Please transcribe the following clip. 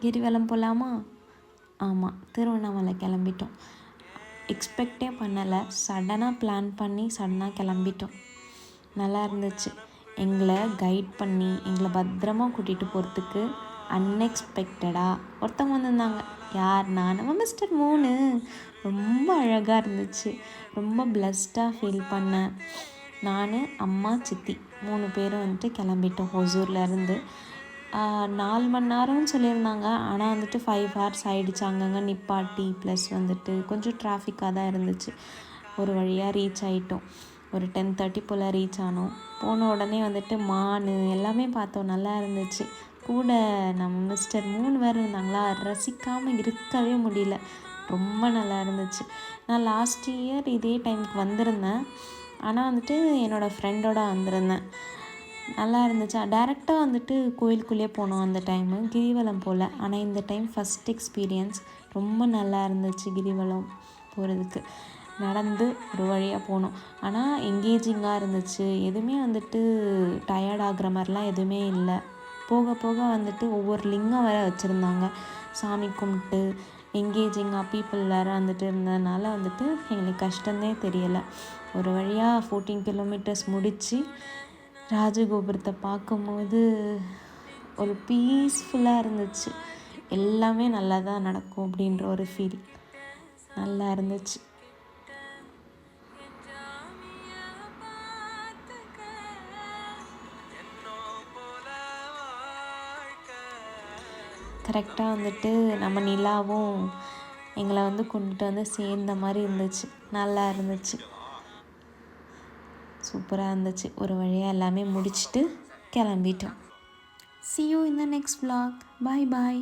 கிரிவலம் போகலாமா? ஆமாம், திருவண்ணாமலை கிளம்பிட்டோம். எக்ஸ்பெக்டே பண்ணலை, சடனாக பிளான் பண்ணி சடனாக கிளம்பிட்டோம். நல்லா இருந்துச்சு. எங்களை கைட் பண்ணி எங்களை பத்திரமா கூட்டிகிட்டு போகிறதுக்கு அன்எக்ஸ்பெக்டடாக ஒருத்தவங்க வந்திருந்தாங்க. யார்னா நம்ம மிஸ்டர் மூணு. ரொம்ப அழகாக இருந்துச்சு. ரொம்ப பிளஸ்டாக ஃபீல் பண்ணேன். நான், அம்மா, சித்தி 3 பேரும் வந்துட்டு கிளம்பிட்டோம் ஒசூர்லேருந்து. 4 மணி நேரம்னு சொல்லியிருந்தாங்க. ஆனால் வந்துட்டு 5 hours ஆகிடுச்சு. அங்கங்கே நிப்பாட்டி ப்ளஸ் வந்துட்டு கொஞ்சம் டிராஃபிக்காக தான் இருந்துச்சு. ஒரு வழியாக ரீச் ஆகிட்டோம். ஒரு 10:30 போல் ரீச் ஆனோம். போன உடனே வந்துட்டு மான் எல்லாமே பார்த்தோம். நல்லா இருந்துச்சு. கூட நம்ம மிஸ்டர் மூணு வேறு இருந்தாங்களா, ரசிக்காமல் இருக்கவே முடியல. ரொம்ப நல்லா இருந்துச்சு. நான் லாஸ்ட் இயர் இதே டைமுக்கு வந்திருந்தேன். ஆனால் வந்துட்டு என்னோடய ஃப்ரெண்டோட வந்திருந்தேன். நல்லா இருந்துச்சு. டேரெக்டாக வந்துட்டு கோயிலுக்குள்ளேயே போனோம் அந்த டைமு. கிரிவலம் போல். ஆனால் இந்த டைம் ஃபஸ்ட் எக்ஸ்பீரியன்ஸ். ரொம்ப நல்லா இருந்துச்சு கிரிவலம் போகிறதுக்கு. நடந்து ஒரு வழியாக போனோம். ஆனால் எங்கேஜிங்காக இருந்துச்சு. எதுவுமே வந்துட்டு டயர்ட் ஆகுற மாதிரிலாம் எதுவுமே இல்லை. போக போக வந்துட்டு ஒவ்வொரு லிங்கம் வேறு வச்சுருந்தாங்க. சாமி கும்பிட்டு எங்கேஜிங்காக பீப்புள் வேறு வந்துட்டு இருந்ததுனால வந்துட்டு எங்களுக்கு கஷ்டமே தெரியலை. ஒரு வழியாக 14 kilometers முடித்து ராஜகோபுரத்தை பார்க்கும்போது ஒரு பீஸ்ஃபுல்லாக இருந்துச்சு. எல்லாமே நல்லா தான் நடக்கும் அப்படின்ற ஒரு ஃபீல் நல்லா இருந்துச்சு. கரெக்டாக வந்துட்டு நம்ம நிலாவும் எங்களை வந்து கொண்டுட்டு வந்து சேர்ந்த மாதிரி இருந்துச்சு. நல்லா இருந்துச்சு. சூப்பராக இருந்துச்சு. ஒரு வழியாக எல்லாமே முடிச்சுட்டு கிளம்பிட்டோம். See you in the next vlog. Bye bye.